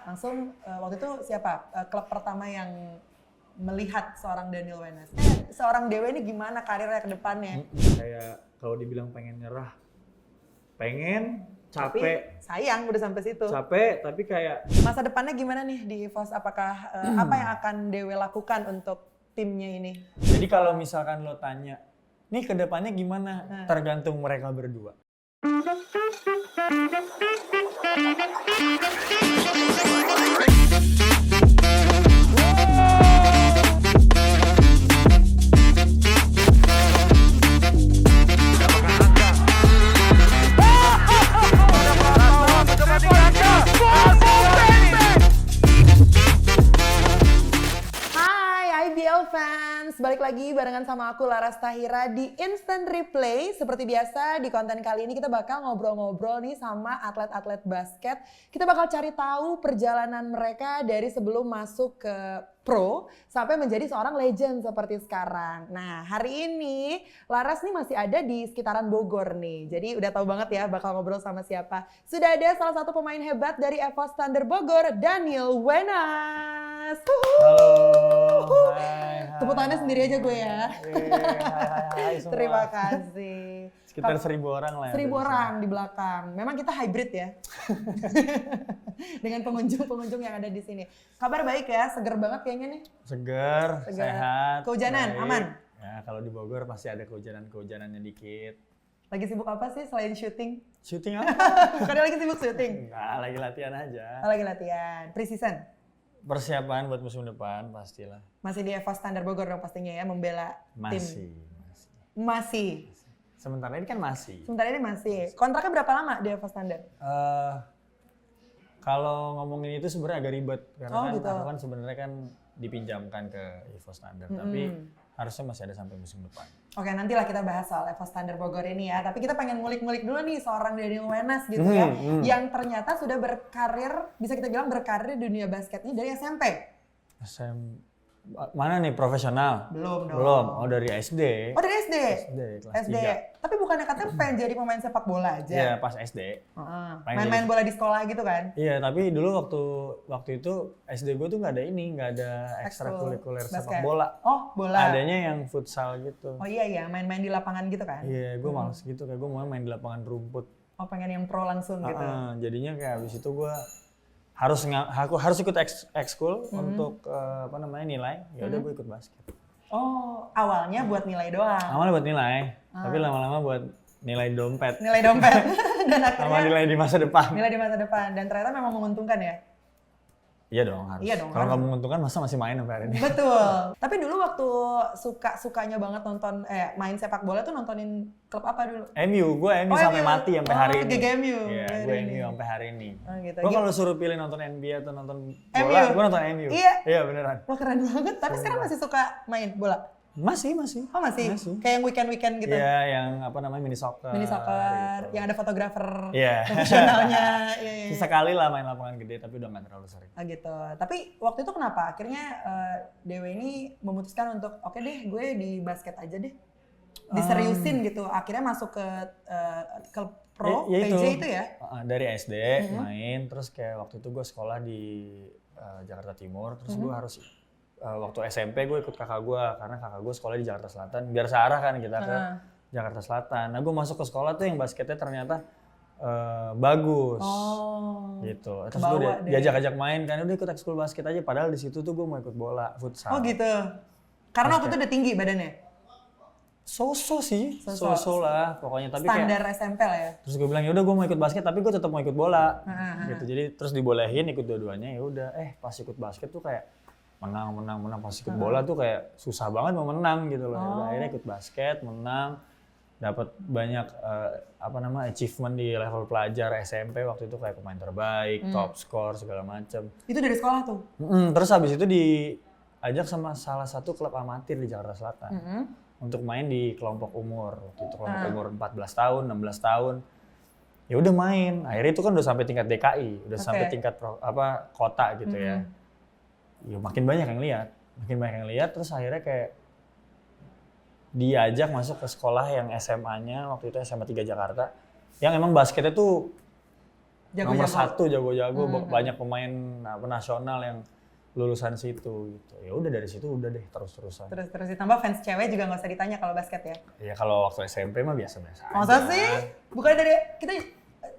langsung waktu itu siapa klub pertama yang melihat seorang Daniel Wenas? Seorang Dewa ini gimana karirnya ke depannya? Kayak kalau dibilang pengen nyerah, pengen, capek. Tapi sayang udah sampai situ. Capek, tapi kayak Masa depannya gimana nih di EVOS? Apakah apa yang akan Dewa lakukan untuk timnya ini? jadi kalau misalkan lo tanya, nih ke depannya gimana? Tergantung mereka berdua. Hai IBL fans, balik lagi barengan sama aku Laras Tahira di Instant Replay. Seperti biasa di konten kali ini kita bakal ngobrol-ngobrol nih sama atlet-atlet basket. Kita bakal cari tahu perjalanan mereka dari sebelum masuk ke pro sampai menjadi seorang legend seperti sekarang. Nah hari ini Laras nih masih ada di sekitaran Bogor nih. Jadi udah tahu banget ya bakal ngobrol sama siapa. Sudah ada salah satu pemain hebat dari EVOS Thunder Bogor, Daniel Wenas. Halo, hai. Tepuk tangannya sendiri aja gue ya. Hai semua. Terima kasih. Sekitar 1.000 orang lah. 1.000 orang di belakang. Memang kita hybrid ya. Dengan pengunjung-pengunjung yang ada di sini. Kabar baik ya, seger banget kayaknya nih. Seger, sehat. Kehujanan, baik. aman? Ya kalau di Bogor pasti ada kehujanan-kehujanannya dikit. Lagi sibuk apa sih selain syuting? Syuting apa? Bukannya lagi sibuk syuting? Enggak, lagi latihan aja. Lagi latihan. Pre-season? Persiapan buat musim depan pastilah. Masih di EVOS Thunder Bogor dong pastinya ya, membela tim. Masih. Sementara ini kan masih. Sementara ini masih. Kontraknya berapa lama di EVOS Thunder? Kalau ngomongin itu sebenarnya agak ribet karena gitu. aku kan sebenarnya kan dipinjamkan ke EVOS Thunder, tapi harusnya masih ada sampai musim depan. Oke, nantilah kita bahas soal EVOS Thunder Bogor ini ya. Tapi kita pengen ngulik-ngulik dulu nih seorang Daniel Wenas gitu ya, yang ternyata sudah berkarir, bisa kita bilang berkarir di dunia basket ini dari SMP. Mana nih profesional? Belum dong. Belum. Oh dari SD. Oh dari SD? Kelas SD. 3. Tapi bukannya katanya pengen jadi pemain sepak bola aja? Iya pas SD. Main-main bola di sekolah gitu kan? Iya tapi dulu waktu itu SD gue tuh nggak ada ekstrakurikuler sepak bola. Oh bola. Adanya yang futsal gitu. Oh iya main-main di lapangan gitu kan? Iya gue males gitu, kayak gue mau main di lapangan rumput. Oh pengen yang pro langsung gitu? Jadinya kayak abis itu gue harus ikut ekskul untuk nilai. Ya udah gue ikut basket. Oh awalnya buat nilai doang? Awalnya buat nilai, tapi lama-lama buat nilai dompet. Nilai dompet dan akhirnya sama nilai di masa depan. Nilai di masa depan dan ternyata memang menguntungkan ya? Iya dong harus. Kalau nggak menguntungkan masa masih main sampai hari ini. Betul. Tapi dulu waktu sukanya banget nonton main sepak bola tuh nontonin klub apa dulu? Gue MU sampai mati sampai hari ini. GGMU. Iya, gue MU sampai hari ini. Oh, gitu. Gue kalau suruh pilih nonton NBA atau nonton bola, gue nonton MU. Iya beneran. Wah keren banget. Tapi sekarang masih suka main bola? Masih. Oh masih? Kayak yang weekend-weekend gitu? Iya, yang mini soccer. Mini soccer, gitu. Yang ada fotografer profesionalnya. Iya. Sekali lah main lapangan gede, tapi udah nggak terlalu sering. Oh gitu. Tapi waktu itu kenapa? Akhirnya Dewa ini memutuskan untuk oke deh gue di basket aja deh. Diseriusin gitu. Akhirnya masuk ke pro, PJ itu ya? Dari SD main, terus kayak waktu itu gue sekolah di Jakarta Timur, terus gue harus waktu SMP gue ikut kakak gue karena kakak gue sekolah di Jakarta Selatan, biar searah kan kita ke Jakarta Selatan. Nah gue masuk ke sekolah tuh yang basketnya ternyata bagus, gitu. Terus gue diajak-ajak main kan, udah ikut ekskul basket aja. Padahal di situ tuh gue mau ikut bola, futsal. Oh gitu. Karena waktu itu udah tinggi badannya. So-so sih, so-so lah pokoknya. Tapi standar kayak, SMP lah ya. Terus gue bilang ya udah gue mau ikut basket, tapi gue tetap mau ikut bola, gitu. Jadi terus dibolehin ikut dua-duanya. Ya udah, pas ikut basket tuh kayak menang pas ikut bola tuh kayak susah banget mau menang gitu loh. Akhirnya ikut basket, menang, dapat banyak achievement di level pelajar SMP waktu itu kayak pemain terbaik, top score segala macam. Itu dari sekolah tuh? Terus habis itu diajak sama salah satu klub amatir di Jakarta Selatan untuk main di kelompok umur. Waktu itu kelompok umur 14 tahun, 16 tahun. Ya udah main. Akhirnya itu kan udah sampai tingkat DKI, udah sampai tingkat kota gitu ya. Ya makin banyak yang lihat, terus akhirnya kayak diajak masuk ke sekolah yang SMA-nya waktu itu SMA 3 Jakarta, yang emang basketnya tuh nomor 1 jago-jago, banyak pemain nasional yang lulusan situ gitu. Ya udah dari situ udah deh terus-terusan. Terus ditambah fans cewek juga nggak usah ditanya kalau basket ya. Ya kalau waktu SMP mah biasa-biasa aja. Masa sih? Bukan dari kita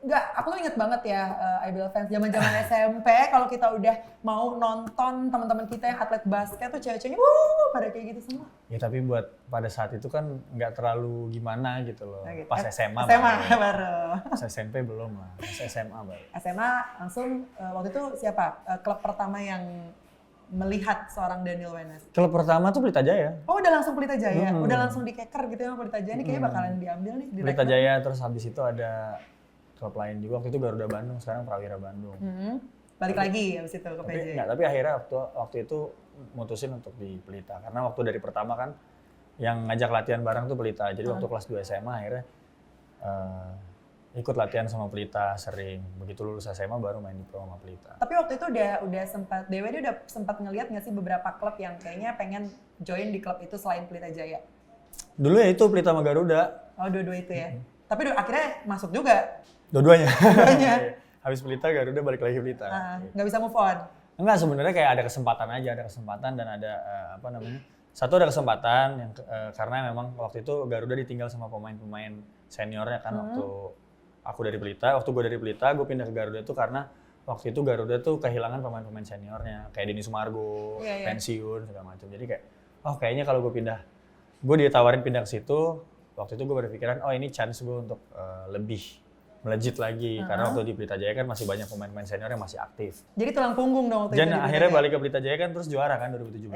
nggak, aku tuh inget banget ya IBL fans zaman-zaman SMP kalau kita udah mau nonton teman-teman kita yang atlet basket tuh cewek-ceweknya pada kayak gitu semua. Ya tapi buat pada saat itu kan nggak terlalu gimana gitu loh. Nah, gitu. Pas SMA baru. Pas SMP belum lah, pas SMA baru. SMA langsung waktu itu siapa klub pertama yang melihat seorang Daniel Wenas? Klub pertama tuh Pelita Jaya. Oh udah langsung Pelita Jaya, udah langsung dikeker gitu ya Pelita Jaya. Ini kayaknya bakalan diambil nih. Pelita Jaya, terus habis itu ada klub lain juga. Waktu itu Garuda Bandung, sekarang Prawira Bandung. Balik lagi habis itu ke PJ. Tapi akhirnya waktu itu mutusin untuk di Pelita. Karena waktu dari pertama kan yang ngajak latihan bareng tuh Pelita. Jadi waktu kelas 2 SMA akhirnya ikut latihan sama Pelita sering. Begitu lulus SMA baru main di pro sama Pelita. Tapi waktu itu udah sempat Dewa ini udah sempat ngelihat nggak sih beberapa klub yang kayaknya pengen join di klub itu selain Pelita Jaya? Dulu ya itu Pelita sama Garuda. Oh dua-dua itu ya. Tapi akhirnya masuk juga. Dua-duanya. Habis Pelita Garuda balik lagi Pelita. Nggak bisa move on. Enggak, sebenarnya kayak ada kesempatan dan ada satu ada kesempatan yang karena memang waktu itu Garuda ditinggal sama pemain-pemain seniornya kan waktu aku dari Pelita, waktu gue dari Pelita gue pindah ke Garuda tuh karena waktu itu Garuda tuh kehilangan pemain-pemain seniornya kayak Denny Sumargo, pensiun segala macam. Jadi kayak kayaknya kalau gue ditawarin pindah ke situ, waktu itu gue berpikiran ini chance gue untuk lebih melejit lagi karena waktu di Pelita Jaya kan masih banyak pemain-pemain senior yang masih aktif. Jadi tulang punggung dong waktu itu. Dan akhirnya balik ke Pelita Jaya kan terus juara kan 2017.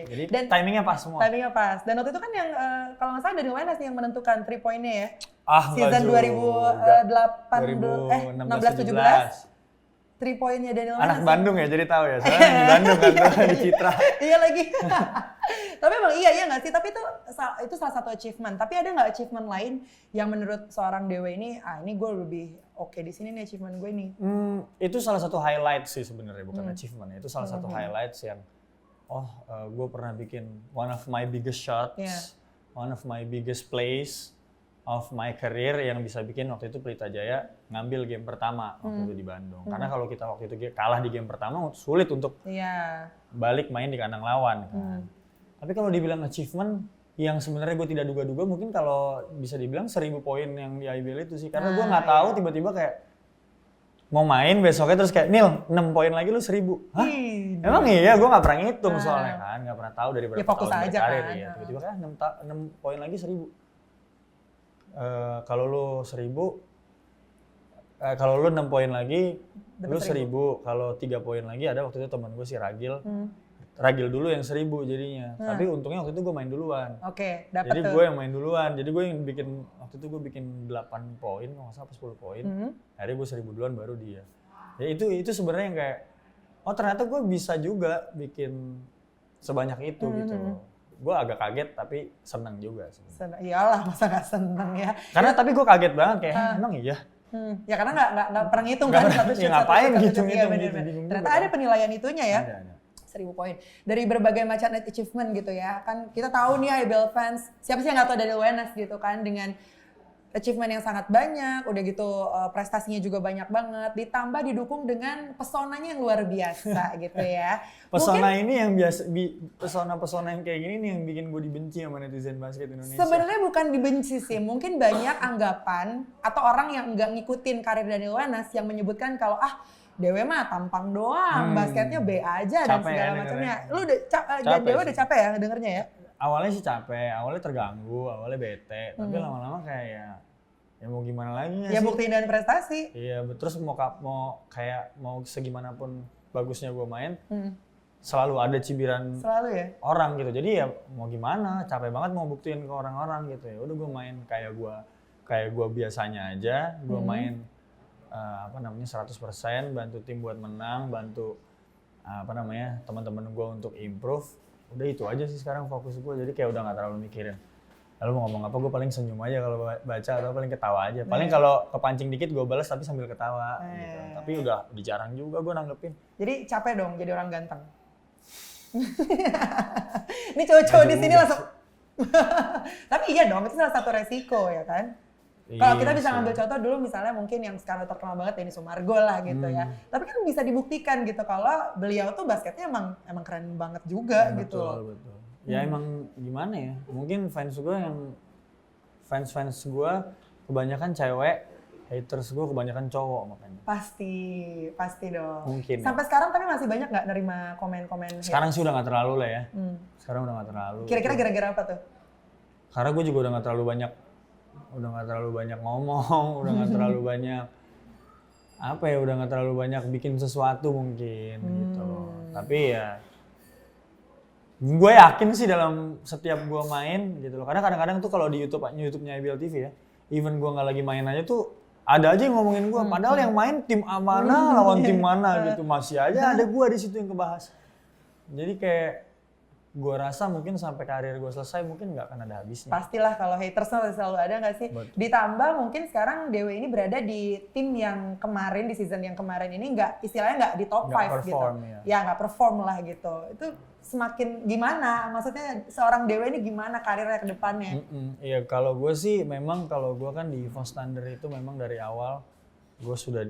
Jadi timingnya pas semua. Timingnya pas. Dan waktu itu kan yang kalau nggak salah Daniel Wenas yang menentukan 3 poinnya ya. Season 2016-17. 3 poinnya Daniel Wenas. Anak Bandung ya jadi tahu ya. Soalnya di Bandung kan tuh di Citra. Iya lagi. Tapi emang iya nggak sih? Tapi itu salah satu achievement. Tapi ada nggak achievement lain yang menurut seorang Dewa ini, ini gue lebih oke di sini nih achievement gue nih. Itu salah satu highlight sih sebenarnya, bukan achievement ya. Itu salah satu highlights yang, gue pernah bikin one of my biggest shots, one of my biggest plays of my career yang bisa bikin waktu itu Pelita Jaya ngambil game pertama waktu itu di Bandung. Karena kalau kita waktu itu kalah di game pertama sulit untuk balik main di kandang lawan kan. Tapi kalau dibilang achievement yang sebenarnya gue tidak duga-duga mungkin kalau bisa dibilang 1000 poin yang di IBL itu sih. Karena gue nggak tahu tiba-tiba kayak mau main besoknya terus kayak Nil 6 poin lagi lu 1000. Hah? Emang iya gue nggak pernah ngitung soalnya kan. Nggak pernah tahu dari berapa fokus tahun aja berkarir kan. ya. Tiba-tiba kan 6 poin lagi 1000. Kalau lu 1000, kalau lu 6 poin lagi, lu 1000. Kalau 3 poin lagi ada waktu itu teman gue si Ragil. Ragil dulu yang 1000 jadinya. Tapi untungnya waktu itu gue main duluan. Oke, dapet jadi gue yang main duluan. Jadi gue yang waktu itu gue bikin 8 poin, kalau nggak salah 10 poin. Akhirnya gue 1000 duluan baru dia. Ya itu sebenarnya yang kayak, ternyata gue bisa juga bikin sebanyak itu gitu. Gue agak kaget tapi seneng juga. Iyalah masa gak seneng ya. Karena tapi gue kaget banget kayak emang iya. Ya karena nggak pernah ngitung kan satu shoot ngapain gitu. Ternyata ada penilaian itunya ya. Ada. 1000 poin. Dari berbagai macam achievement gitu ya. Kan kita tahu nih IBL fans, siapa sih yang nggak tahu Daniel Wenas gitu kan, dengan achievement yang sangat banyak, udah gitu prestasinya juga banyak banget, ditambah didukung dengan pesonanya yang luar biasa gitu ya. Pesona ini yang biasa, pesona-pesona yang kayak gini nih yang bikin gue dibenci sama netizen basket Indonesia. Sebenarnya bukan dibenci sih, mungkin banyak anggapan atau orang yang nggak ngikutin karir Daniel Wenas yang menyebutkan kalau Dewa mah tampang doang, basketnya B aja dan segala macamnya. Lu Dewa udah capek ya dengernya ya? Awalnya sih capek, awalnya terganggu, awalnya bete, tapi lama-lama kayak ya mau gimana lagi ya sih? Buktiin dan prestasi. Iya, terus mau segimanapun bagusnya gue main, selalu ada cibiran orang gitu. Jadi ya mau gimana, capek banget mau buktiin ke orang-orang gitu ya. Udah gue main kayak gue biasanya aja, gue main 100%, bantu tim buat menang, bantu teman-teman gue untuk improve. Udah itu aja sih sekarang fokus gue, jadi kayak udah nggak terlalu mikirin lalu mau ngomong apa, gue paling senyum aja kalau baca atau paling ketawa aja. Paling kalau kepancing dikit gue balas tapi sambil ketawa gitu. Tapi udah jarang juga gue nanggepin. Jadi capek dong jadi orang ganteng. Ini cowok-cowok di sini langsung tapi iya dong, itu salah satu resiko ya kan. Kalau kita bisa sih. ngambil contoh dulu misalnya mungkin yang sekarang terkenal banget Denny Sumargo lah gitu ya. Tapi kan bisa dibuktikan gitu kalau beliau tuh basketnya emang keren banget juga gitu loh. Betul. Ya emang gimana ya? Mungkin fans gue kebanyakan cewek, haters gue kebanyakan cowok makanya. Pasti dong. Mungkin. Sampai sekarang tapi masih banyak nggak nerima komen-komen? Sekarang sih udah nggak terlalu lah ya. Sekarang udah nggak terlalu. Kira-kira gara-gara apa tuh? Karena gue juga udah nggak terlalu banyak ngomong, udah nggak terlalu banyak udah nggak terlalu banyak bikin sesuatu mungkin gitu. Tapi ya gue yakin sih dalam setiap gue main gitu loh. Karena kadang-kadang tuh kalau di YouTube-nya IBL TV ya, even gue nggak lagi main aja tuh ada aja yang ngomongin gue. Padahal yang main tim mana lawan tim mana gitu, masih aja ada gue di situ yang kebahas. Jadi kayak gue rasa mungkin sampai karir gue selesai mungkin nggak akan ada habisnya. Pastilah kalau haters selalu ada nggak sih? Betul. Ditambah mungkin sekarang Dewe ini berada di tim yang kemarin, di season yang kemarin ini istilahnya nggak di top 5 gitu. Ya nggak perform lah gitu. Itu semakin gimana? Maksudnya seorang Dewe ini gimana karirnya ke depannya? Iya kalau gue sih memang kalau gue kan di EVOS Thunder itu memang dari awal gue sudah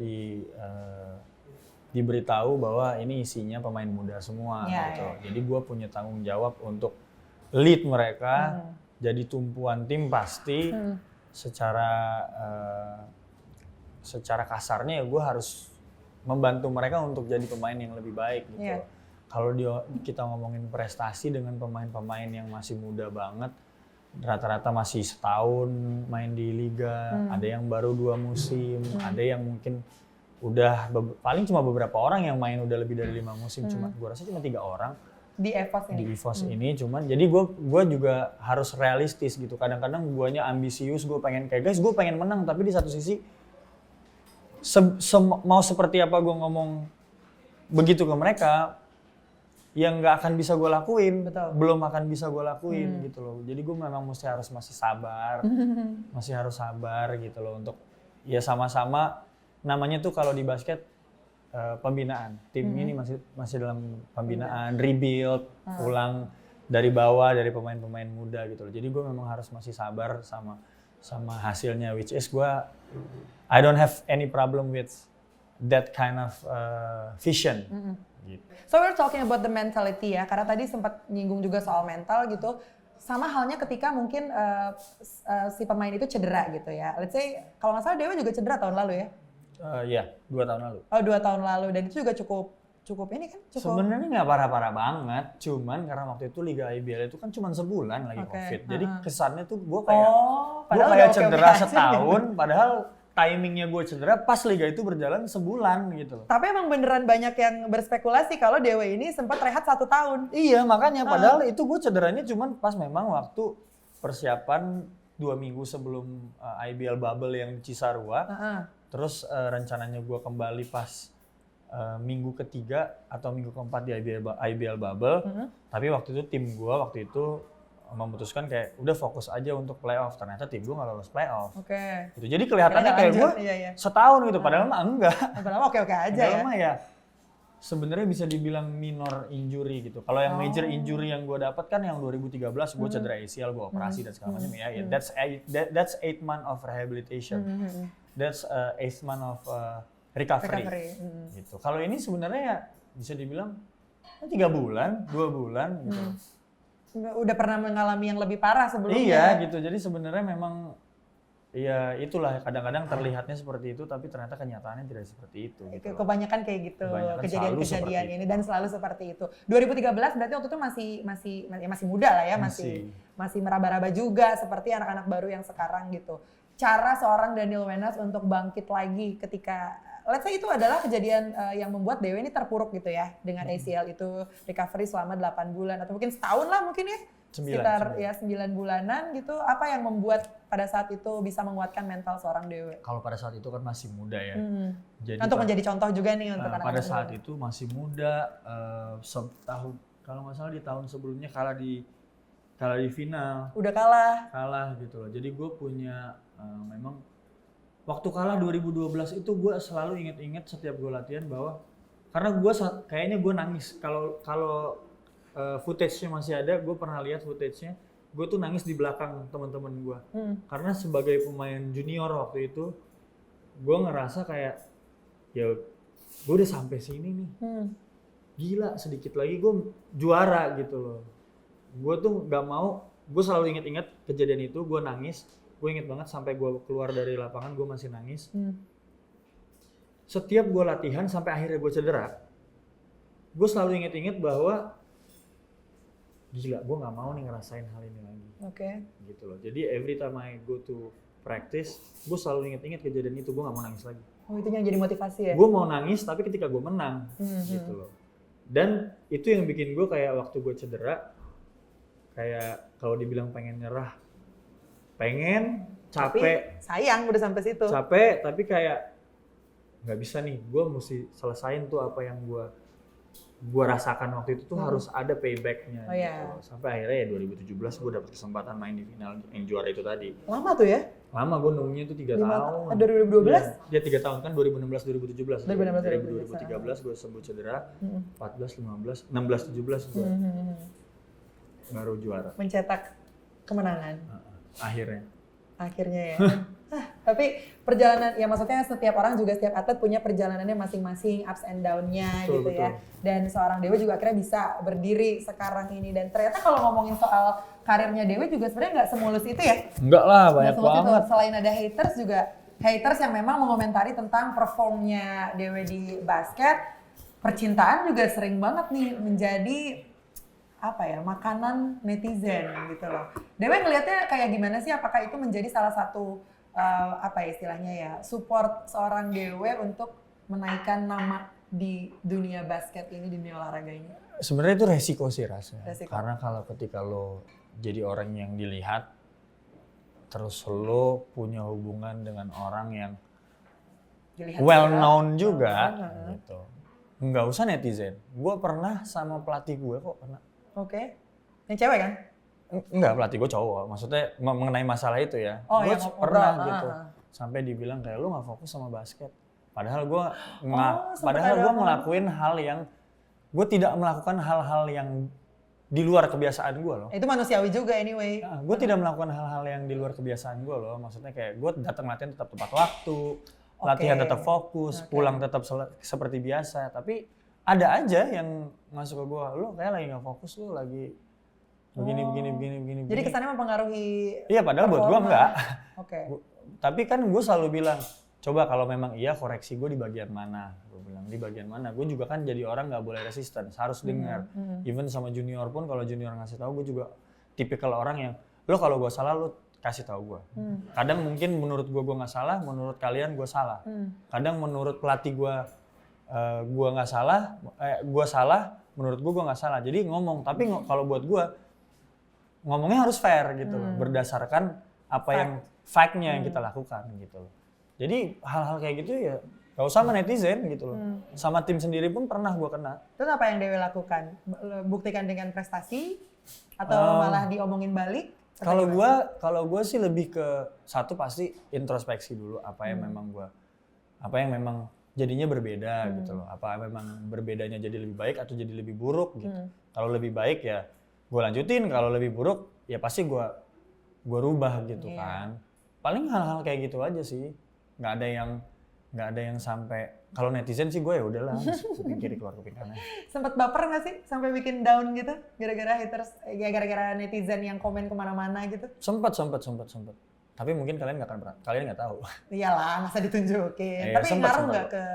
diberitahu bahwa ini isinya pemain muda semua gitu. Jadi gue punya tanggung jawab untuk lead mereka, jadi tumpuan tim pasti. Secara kasarnya ya gue harus membantu mereka untuk jadi pemain yang lebih baik gitu. Kalau kita ngomongin prestasi dengan pemain-pemain yang masih muda banget, rata-rata masih setahun main di liga, ada yang baru 2 musim, ada yang mungkin udah paling cuma beberapa orang yang main udah lebih dari 5 musim, gue rasa cuma 3 orang di EVOS ini. Cuman jadi gue juga harus realistis gitu. Kadang-kadang guanya ambisius, gue pengen kayak guys, gue pengen menang, tapi di satu sisi mau seperti apa gue ngomong begitu ke mereka, yang nggak akan bisa gue lakuin. Betul. Belum akan bisa gue lakuin gitu loh. Jadi gue memang masih harus sabar gitu loh untuk ya sama-sama. Namanya tuh kalau di basket pembinaan. Tim ini masih dalam pembinaan, rebuild, ulang dari bawah dari pemain-pemain muda gitu loh. Jadi gue memang harus masih sabar sama hasilnya, which is I don't have any problem with that kind of vision. Gitu. So we're talking about the mentality ya, karena tadi sempat nyinggung juga soal mental gitu. Sama halnya ketika mungkin si pemain itu cedera gitu ya. Let's say kalau nggak salah Dewa juga cedera tahun lalu ya. Iya, 2 tahun lalu. Oh 2 tahun lalu, dan itu juga cukup ini kan? Sebenarnya nggak parah-parah banget, cuman karena waktu itu Liga IBL itu kan cuma sebulan lagi COVID. Jadi kesannya tuh gue kayak cedera setahun, padahal timingnya gue cedera pas Liga itu berjalan sebulan gitu loh. Tapi emang beneran banyak yang berspekulasi kalau Dewa ini sempat rehat 1 tahun. Iya makanya, padahal itu gue cederanya cuman pas memang waktu persiapan 2 minggu sebelum IBL Bubble yang di Cisarua. Terus rencananya gue kembali pas minggu ketiga atau minggu keempat di IBL Bubble. Tapi waktu itu tim gue waktu itu memutuskan kayak udah fokus aja untuk playoff. Ternyata tim gue nggak lolos playoff. Gitu. Jadi kelihatannya kayak gue setahun gitu, padahal mah enggak. Padahal oke-oke aja padahal ya. Mah ya sebenarnya bisa dibilang minor injury gitu. Kalau yang major injury yang gue dapat kan yang 2013 gue cedera ACL, gue operasi dan segala macam ya. That's 8 month of rehabilitation. That's 8 month of recovery. Gitu. Kalau ini sebenarnya ya bisa dibilang 3 bulan, 2 bulan gitu. Udah pernah mengalami yang lebih parah sebelumnya. Iya gitu. Jadi sebenarnya memang ya itulah kadang-kadang terlihatnya seperti itu tapi ternyata kenyataannya tidak seperti itu gitu. Kebanyakan kayak gitu kejadian-kejadian ini dan selalu seperti itu. 2013 berarti waktu itu masih muda lah ya, masih meraba-raba juga seperti anak-anak baru yang sekarang gitu. Cara seorang Daniel Wenas untuk bangkit lagi ketika let's say itu adalah kejadian yang membuat Dewa ini terpuruk gitu ya dengan ACL itu, recovery selama 8 bulan atau mungkin setahun lah mungkin ya. Sekitar 9 bulanan gitu. Apa yang membuat pada saat itu bisa menguatkan mental seorang Dewa? Kalau pada saat itu kan masih muda ya. Jadi untuk menjadi contoh juga nih untuk anak-anak pada saat itu masih muda, setahun kalau nggak salah di tahun sebelumnya kalah di final. Udah kalah gitu loh. Jadi gue punya memang waktu kalah 2012 itu gue selalu inget-inget setiap gue latihan bahwa karena gue kayaknya gue nangis kalau footage-nya masih ada, gue pernah lihat footage-nya. gue tuh nangis di belakang teman-teman gue. Karena sebagai pemain junior waktu itu, gue ngerasa kayak, ya gue udah sampai sini nih. Gila, sedikit lagi gue juara gitu loh. Gue tuh gak mau, gue selalu inget-inget kejadian itu, gue nangis. Gue inget banget sampai gue keluar dari lapangan, gue masih nangis. Setiap gue latihan sampai akhirnya gue cedera, gue selalu inget-inget bahwa gila, gue nggak mau nih ngerasain hal ini lagi. Gitu loh. Jadi every time I go to practice, gue selalu inget-inget kejadian itu, gue nggak mau nangis lagi. Oh, itu yang jadi motivasi ya? Gue mau nangis tapi ketika gue menang, gitu loh. Dan itu yang bikin gue kayak waktu gue cedera, kayak kalau dibilang pengen nyerah, pengen, capek. Tapi sayang udah sampai situ. Capek, tapi kayak nggak bisa nih, gue mesti selesain tuh apa yang gue rasakan waktu itu tuh harus ada paybacknya. Gitu. Sampai akhirnya ya 2017 gue dapet kesempatan main di final yang juara itu tadi. Lama tuh ya? Lama, gue nunggunya tuh 3 tahun. 2012? Dia 3 tahun kan, 2016-2017. 2013 gue sembuh cedera, 14, 15, 16, 17 gue baru juara. Mencetak kemenangan. Akhirnya ya. Tapi perjalanan, ya maksudnya setiap orang juga, setiap atlet punya perjalanannya masing-masing, ups and down-nya gitu ya. Dan seorang Dewa juga akhirnya bisa berdiri sekarang ini. Dan ternyata kalau ngomongin soal karirnya Dewa juga sebenarnya nggak semulus itu ya. Enggak lah, banyak banget. Selain ada haters juga, haters yang memang mengomentari tentang performnya Dewa di basket, percintaan juga sering banget nih menjadi makanan netizen gitu loh. Dewa ngelihatnya kayak gimana sih? Apakah itu menjadi salah satu istilahnya ya, support seorang Dewa untuk menaikkan nama di dunia basket ini, di dunia olahraga ini? Sebenarnya itu resiko sih rasanya. Karena kalau ketika lo jadi orang yang dilihat, terus lo punya hubungan dengan orang yang dilihat well known juga, gitu. Nggak usah netizen. Gue pernah sama pelatih gue kok pernah. Yang cewek kan? Enggak, pelatih gue cowok. Maksudnya mengenai masalah itu ya. Gue pernah gitu. Sampai dibilang kayak lu nggak fokus sama basket. Padahal gue ngelakuin hal yang gue tidak melakukan hal-hal yang di luar kebiasaan gue loh. Itu manusiawi juga anyway. Gue tidak melakukan hal-hal yang di luar kebiasaan gue loh. Maksudnya kayak gue datang latihan tetap tepat waktu, latihan tetap fokus, pulang tetap seperti biasa. Tapi ada aja yang masuk ke gue, lu kayak lagi nggak fokus, lu lagi begini. Jadi kesannya mempengaruhi. Iya, padahal buat gue enggak. Tapi kan gue selalu bilang, coba kalau memang iya koreksi gue di bagian mana. Gue bilang di bagian mana. Gue juga kan jadi orang nggak boleh resisten, harus dengar. Even sama junior pun, kalau junior ngasih tahu, gue juga tipikal orang yang, lo kalau gue salah lo kasih tahu gue. Kadang mungkin menurut gue nggak salah, menurut kalian gue salah. Kadang menurut pelatih gue nggak salah, gue salah, menurut gue nggak salah. Jadi ngomong, tapi kalau buat gue ngomongnya harus fair gitu loh, berdasarkan apa yang fact-nya yang kita lakukan gitu loh. Jadi hal-hal kayak gitu ya gak usah sama netizen gitu loh. Sama tim sendiri pun pernah gue kena. Terus apa yang Dewa lakukan? Buktikan dengan prestasi atau malah diomongin balik? Kalau gue sih lebih ke satu, pasti introspeksi dulu apa yang memang jadinya berbeda gitu loh. Apa memang berbedanya jadi lebih baik atau jadi lebih buruk gitu. Kalau lebih baik ya gue lanjutin, kalau lebih buruk ya pasti gue rubah gitu kan. Paling hal-hal kayak gitu aja sih. Nggak ada yang sampai, kalau netizen sih gue ya udahlah, kuping kiri keluar kuping kanan. Sempet baper nggak sih sampai bikin down gitu gara-gara haters, gara-gara netizen yang komen kemana-mana gitu? Sempat. Tapi mungkin kalian nggak tahu. Iyalah, masa ditunjukin. Tapi ngaruh nggak ke?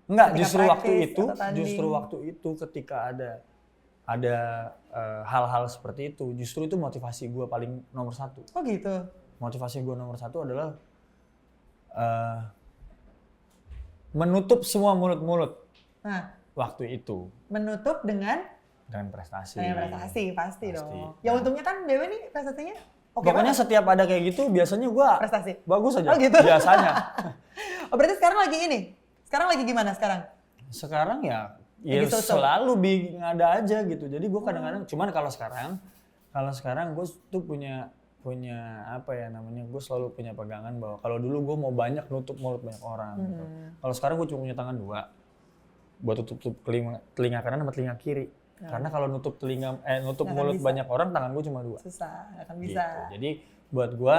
Enggak, justru waktu itu ketika ada hal-hal seperti itu, justru itu motivasi gue paling nomor satu. Oh gitu? Motivasi gue nomor satu adalah menutup semua mulut-mulut waktu itu. Menutup dengan prestasi. Dengan prestasi, pasti dong. Ya untungnya kan Dewa nih prestasinya pokoknya setiap ada kayak gitu biasanya gue prestasi. Bagus aja. Oh gitu? Biasanya. Oh berarti sekarang lagi ini? Sekarang lagi gimana sekarang? Sekarang ya selalu ada aja gitu. Jadi gue kadang-kadang, cuman kalau sekarang gue tuh punya gue selalu punya pegangan bahwa kalau dulu gue mau banyak nutup mulut banyak orang gitu. Kalau sekarang gue cuma punya tangan 2 buat tutup telinga kanan sama telinga kiri. Karena kalau nutup nutup Nggak mulut bisa. banyak orang, tangan gue cuma 2. Susah, nggak akan Gitu. bisa. Jadi buat gue,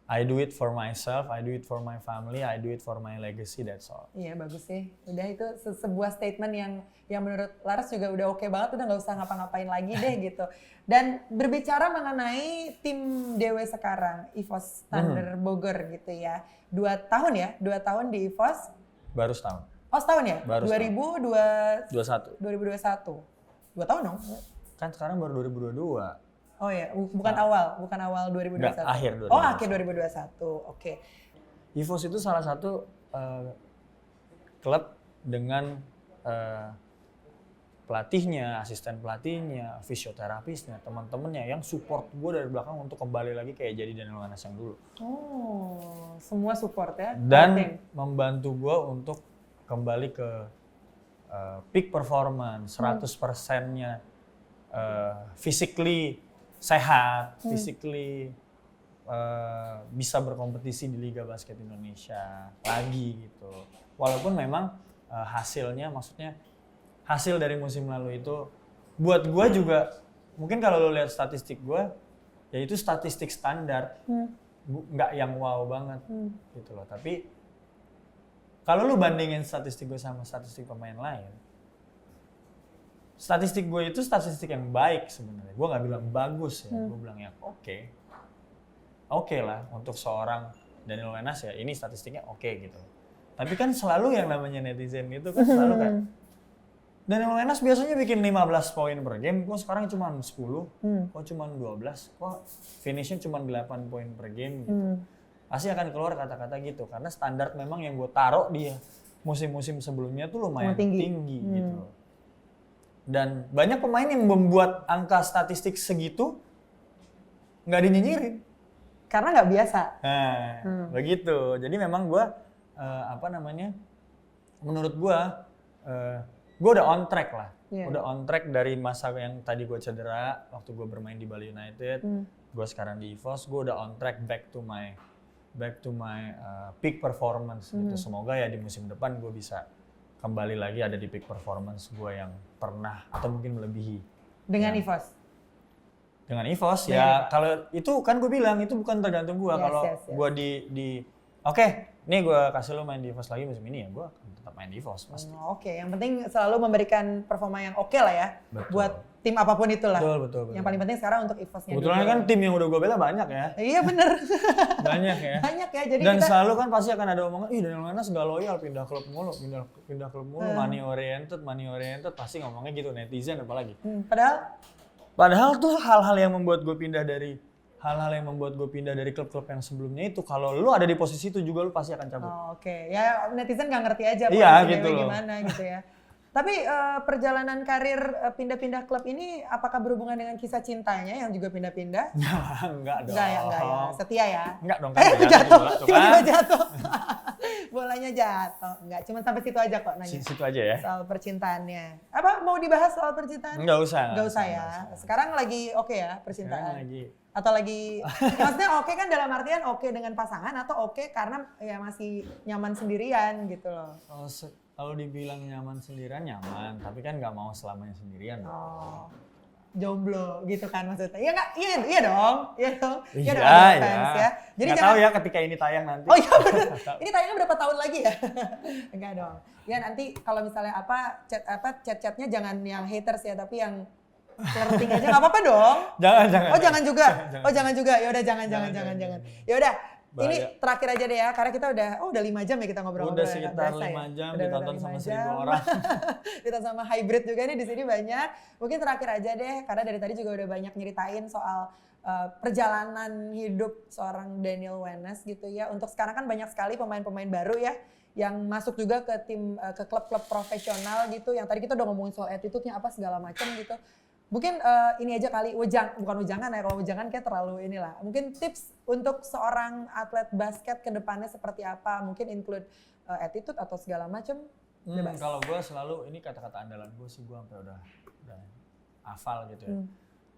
I do it for myself, I do it for my family, I do it for my legacy, that's all. Iya bagus sih. Udah itu sebuah statement yang menurut Laras juga udah oke banget, udah nggak usah ngapa-ngapain lagi deh gitu. Dan berbicara mengenai tim DW sekarang, EVOS Thunder Bogor gitu ya. 2 tahun ya, 2 tahun di EVOS. Baru setahun. Oh setahun ya? Baru 2021. 21. 2 tahun dong? Kan sekarang baru 2022. Oh ya, bukan awal 2021. Enggak, akhir 2021. Oh akhir 2021, oke. EVOS itu salah satu klub dengan pelatihnya, asisten pelatihnya, fisioterapisnya, teman-temannya yang support gue dari belakang untuk kembali lagi kayak jadi Daniel Wenas yang dulu. Oh, semua support ya? Dan membantu gue untuk kembali ke peak performance, 100%-nya physically sehat, physically bisa berkompetisi di Liga Basket Indonesia lagi gitu. Walaupun memang hasilnya, maksudnya hasil dari musim lalu itu buat gue juga, mungkin kalau lo lihat statistik gue, ya itu statistik standar, nggak yang wow banget gitu loh. Tapi kalau lu bandingin statistik gue sama statistik pemain lain, statistik gue itu statistik yang baik sebenarnya. Gue nggak bilang bagus ya, gue bilang ya oke lah untuk seorang Daniel Wenas ya, ini statistiknya oke gitu. Tapi kan selalu yang namanya netizen itu kan selalu kan, Daniel Wenas biasanya bikin 15 poin per game, kok sekarang cuma 10, kok cuma 12, kok finishnya cuma 8 poin per game gitu. Pasti akan keluar kata-kata gitu, karena standar memang yang gue taruh di musim-musim sebelumnya tuh lumayan tinggi gitu. Dan banyak pemain yang membuat angka statistik segitu nggak dinyinyirin. Karena nggak biasa. Nah, begitu. Jadi memang gue, menurut gue udah on track lah. Udah on track dari masa yang tadi gue cedera, waktu gue bermain di Bali United, gue sekarang di EVOS, gue udah on track back to my peak performance gitu. Semoga ya di musim depan gue bisa kembali lagi ada di peak performance gue yang pernah atau mungkin melebihi. Dengan EVOS? Dengan EVOS ya, kalau itu kan gue bilang itu bukan tergantung gue. Kalau gue oke, nih gue kasih lo main di EVOS lagi musim ini ya, gue akan tetap main di EVOS pasti. Oke, yang penting selalu memberikan performa yang oke lah ya. Betul. Buat tim apapun itulah. Betul. Yang paling penting sekarang untuk EVOS-nya dulu. Kebetulan kan tim yang udah gue bela banyak ya. Iya bener. Banyak ya. Banyak ya, jadi dan selalu kan pasti akan ada omongan, ih Daniel Wenas gak loyal, pindah klub mulu, money oriented, pasti ngomongnya gitu, netizen apalagi. Padahal tuh hal-hal yang membuat gue pindah dari klub-klub yang sebelumnya itu, kalau lu ada di posisi itu juga lu pasti akan cabut. Oke. Ya netizen gak ngerti aja gitu gimana gitu ya. Tapi perjalanan karir pindah-pindah klub ini apakah berhubungan dengan kisah cintanya yang juga pindah-pindah? Enggak dong. Enggak ya. Setia ya? Enggak dong. Jatuh. Tiba-tiba jatuh. Bolanya jatuh. Enggak, cuma sampai situ aja kok nanya. Situ aja ya. Soal percintaannya. Apa mau dibahas soal percintaan? Enggak usah. Enggak usah ya. Sekarang lagi oke ya percintaan? Sekarang lagi. Atau lagi, maksudnya oke kan dalam artian oke dengan pasangan atau oke karena ya masih nyaman sendirian gitu loh. Kalau dibilang nyaman sendirian nyaman, tapi kan nggak mau selamanya sendirian. Oh, jomblo gitu kan maksudnya? Iya nggak? Iya dong. Iya. Ya. Jadi nggak tahu ya ketika ini tayang nanti. Oh iya benar. Ini tayangnya berapa tahun lagi ya? Enggak dong. Ya nanti kalau misalnya chat-chatnya jangan yang haters ya, tapi yang flirting aja nggak apa-apa dong. Jangan. Oh jangan juga. Jangan juga. Ya udah jangan. Ya udah. Ini terakhir aja deh ya, karena kita udah 5 jam ya kita ngobrol-ngobrol. Udah sekitar 5 jam, ditonton sama 1.000 orang. Kita sama hybrid juga nih di sini banyak. Mungkin terakhir aja deh, karena dari tadi juga udah banyak nyeritain soal perjalanan hidup seorang Daniel Wenas gitu ya. Untuk sekarang kan banyak sekali pemain-pemain baru ya, yang masuk juga ke ke klub-klub profesional gitu. Yang tadi kita udah ngomongin soal attitude-nya apa segala macam gitu. Mungkin ini aja kali, bukan ujangan ya, kalau ujangan kayak terlalu inilah. Mungkin tips untuk seorang atlet basket ke depannya seperti apa, mungkin include attitude atau segala macam. Kalau gue selalu, ini kata-kata andalan gue sih, gue sampai udah hafal gitu ya.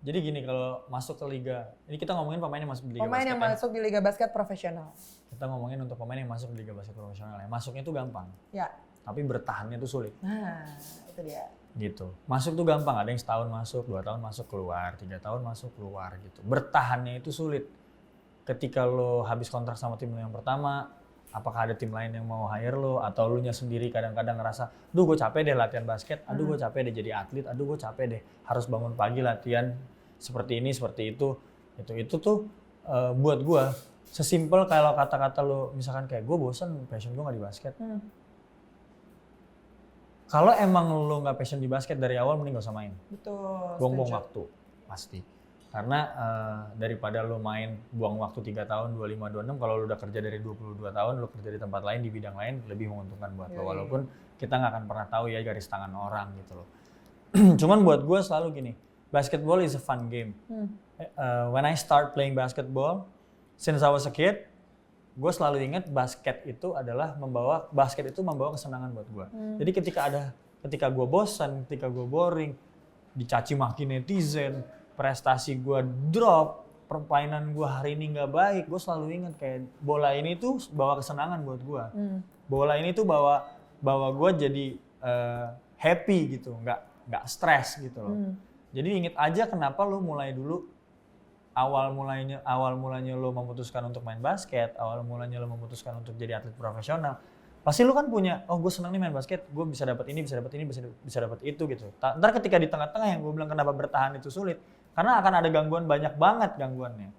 Jadi gini, kalau masuk ke liga, ini kita ngomongin pemain yang masuk di liga basket. Pemain yang masuk di liga basket profesional. Kita ngomongin untuk pemain yang masuk di liga basket profesional ya. Masuknya itu gampang. Ya. Tapi bertahannya itu sulit. Nah, itu dia. gitu. Masuk tuh gampang, ada yang setahun masuk, 2 tahun masuk keluar, 3 tahun masuk keluar gitu. Bertahannya itu sulit. Ketika lo habis kontrak sama tim lo yang pertama, apakah ada tim lain yang mau hire lo, atau lo nya sendiri kadang-kadang ngerasa, duh gue capek deh latihan basket, aduh gue capek deh jadi atlet, aduh gue capek deh harus bangun pagi latihan seperti ini, seperti itu. Itu tuh buat gue sesimpel kalau kata-kata lo misalkan kayak gue bosan, passion gue nggak di basket. Kalau emang lo nggak passion di basket dari awal, mending gak usah main. Betul. Buang-buang waktu, pasti. Karena daripada lo main buang waktu 3 tahun, 25, 26, kalau lo udah kerja dari 22 tahun, lo kerja di tempat lain, di bidang lain, lebih menguntungkan buat lo. Walaupun kita nggak akan pernah tahu ya garis tangan orang gitu loh. Cuman buat gue selalu gini, basketball is a fun game. When I start playing basketball, since I was a kid, gue selalu ingat basket itu membawa kesenangan buat gue. Jadi ketika gue bosan, ketika gue boring, dicaci maki netizen, prestasi gue drop, permainan gue hari ini nggak baik, gue selalu ingat kayak bola ini tuh bawa kesenangan buat gue. Bola ini tuh bawa gue jadi happy gitu, nggak stres gitu loh. Jadi inget aja kenapa lo mulai dulu. Awal mulanya lo memutuskan untuk main basket, awal mulanya lo memutuskan untuk jadi atlet profesional, pasti lo kan punya, oh gue senang nih main basket, gue bisa dapat ini, bisa dapat ini, bisa dapat itu gitu. Ntar ketika di tengah-tengah yang gue bilang kenapa bertahan itu sulit, karena akan ada gangguan, banyak banget gangguannya.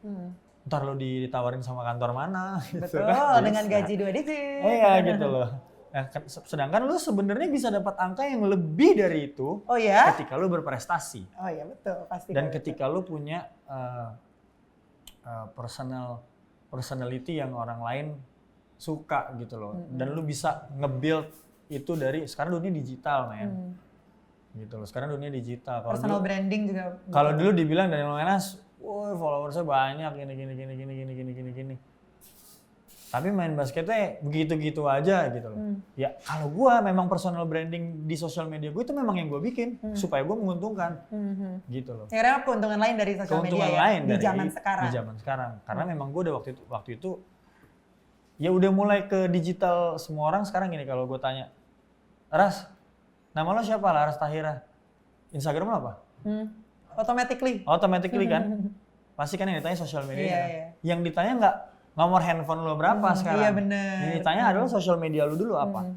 Ntar lo ditawarin sama kantor mana gitu. Betul, kan? dengan gaji 2 digit. Iya gitu loh. Nah, sedangkan lo sebenarnya bisa dapat angka yang lebih dari itu. Oh ya? Ketika lo berprestasi. Oh iya betul, pasti. Dan ketika lo punya personality yang orang lain suka gitu loh. Dan lu bisa nge-build itu dari, sekarang dunia digital men. Gitu loh, sekarang dunia digital. Personal branding juga. Kalau dulu dibilang Daniel Wenas, woi followersnya banyak, gini. Tapi main basketnya begitu-gitu aja gitu loh. Ya kalau gue memang personal branding di sosial media gue itu memang yang gue bikin supaya gue menguntungkan gitu loh. Akhirnya keuntungan lain dari sosial media ya lain di zaman sekarang. Di zaman sekarang. Karena memang gue udah waktu itu ya udah mulai ke digital semua orang sekarang gini, kalau gue tanya, Ras, nama lo siapa? Laras Tahira. Instagram lo apa? Automatically kan? Pasti kan yang ditanya sosial media. Iya. Yang ditanya nggak nomor handphone lo berapa sekarang? Iya benar. Yang ditanya adalah sosial media lo dulu apa?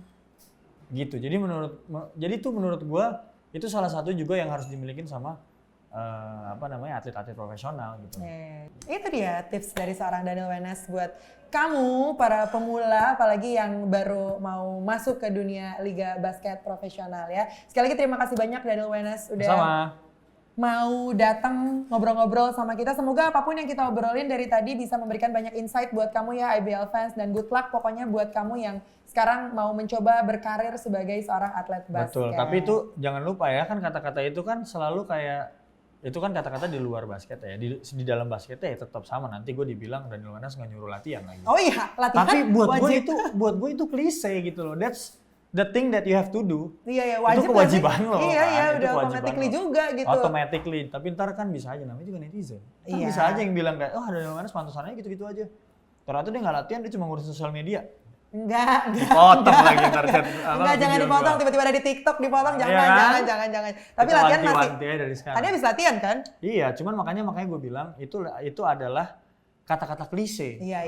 Gitu. Jadi menurut gue itu salah satu juga yang harus dimiliki sama atlet-atlet profesional gitu. Itu dia tips dari seorang Daniel Wenas buat kamu para pemula, apalagi yang baru mau masuk ke dunia liga basket profesional ya. Sekali lagi terima kasih banyak Daniel Wenas udah mau datang ngobrol-ngobrol sama kita. Semoga apapun yang kita obrolin dari tadi bisa memberikan banyak insight buat kamu ya IBL fans, dan good luck pokoknya buat kamu yang sekarang mau mencoba berkarir sebagai seorang atlet basket. Betul, tapi itu jangan lupa ya, kan kata-kata itu kan selalu kayak, itu kan kata-kata di luar basket ya, di dalam basket ya tetap sama. Nanti gue dibilang Daniel Wenas nggak nyuruh latihan lagi. Oh iya, latihan tapi wajib. buat gue itu klise gitu loh. That's the thing that you have to do. Iya, wajib. Itu kewajiban lo. Iya, udah automatically juga gitu. Automatically, tapi ntar kan bisa aja, namanya juga netizen. Kan bisa aja yang bilang kayak, oh Daniel Wenas pantesannya gitu-gitu aja. Ternyata dia nggak latihan, dia cuma ngurusin sosial media. Enggak. Dipotong lagi ntar chat. Enggak, jangan dipotong, tiba-tiba ada di TikTok dipotong, jangan. Tapi kita latihan masih. Dari sekarang. Tadi habis latihan kan? Iya, cuman makanya gue bilang itu adalah kata-kata klise. Iya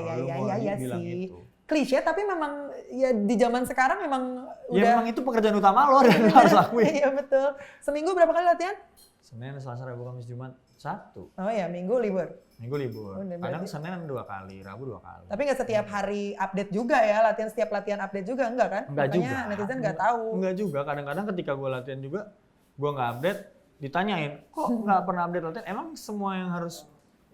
sih. Klise tapi memang ya di zaman sekarang memang udah. Ya memang itu pekerjaan utama lo dan lo harus lakuin. Iya betul. Seminggu berapa kali latihan? Senin, Selasa, Rabu, Kamis, Jumat, Sabtu. Oh ya, Minggu libur. Kadang Senin 2 kali, Rabu 2 kali. Tapi nggak setiap hari update juga ya, setiap latihan update juga, enggak kan? Enggak juga. Netizen nggak tahu. Enggak juga, kadang-kadang ketika gue latihan juga, gue nggak update, ditanyain, kok nggak pernah update latihan? Emang semua yang harus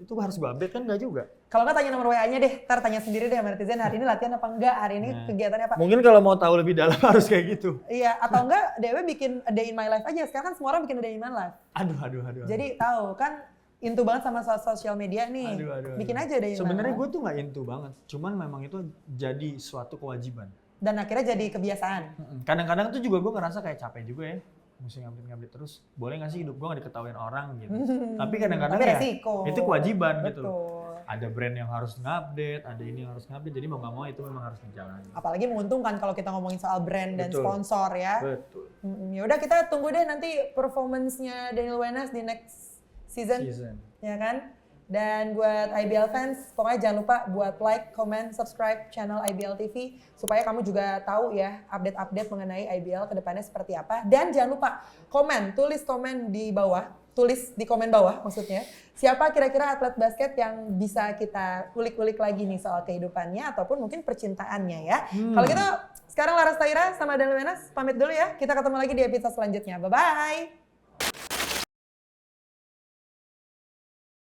gue update kan nggak juga. Kalau nggak tanya nomor WA-nya deh, ntar tanya sendiri deh sama netizen, hari ini latihan apa enggak, hari ini kegiatannya apa. Mungkin kalau mau tahu lebih dalam harus kayak gitu. Iya, atau enggak Dewe bikin a day in my life aja, sekarang kan semua orang bikin a day in my life. Aduh. Jadi tahu kan, into banget sama sosial media nih, bikin aja day in my life. Sebenarnya gue tuh nggak into banget, cuman memang itu jadi suatu kewajiban. Dan akhirnya jadi kebiasaan. Kadang-kadang tuh juga gue ngerasa kayak capek juga ya. mesti ngupdate terus. Boleh nggak sih hidup gue nggak diketahuin orang gitu. Tapi kadang-kadang Tapi ya resiko. itu kewajiban gitu. Betul. Ada brand yang harus ngupdate, ada ini yang harus ngupdate. Jadi mau nggak mau itu memang harus dijalani. Apalagi menguntungkan kalau kita ngomongin soal brand dan Betul. sponsor ya. Betul. Ya udah kita tunggu deh nanti performance-nya Daniel Wenas di next season. Ya kan? Dan buat IBL fans, pokoknya jangan lupa buat like, comment, subscribe channel IBL TV supaya kamu juga tahu ya update-update mengenai IBL ke depannya seperti apa. Dan jangan lupa tulis komen di bawah, tulis di komen bawah maksudnya. Siapa kira-kira atlet basket yang bisa kita ulik-ulik lagi nih soal kehidupannya ataupun mungkin percintaannya ya. Kalau gitu sekarang Laras Tahira sama Daniel Wenas pamit dulu ya. Kita ketemu lagi di episode selanjutnya. Bye-bye.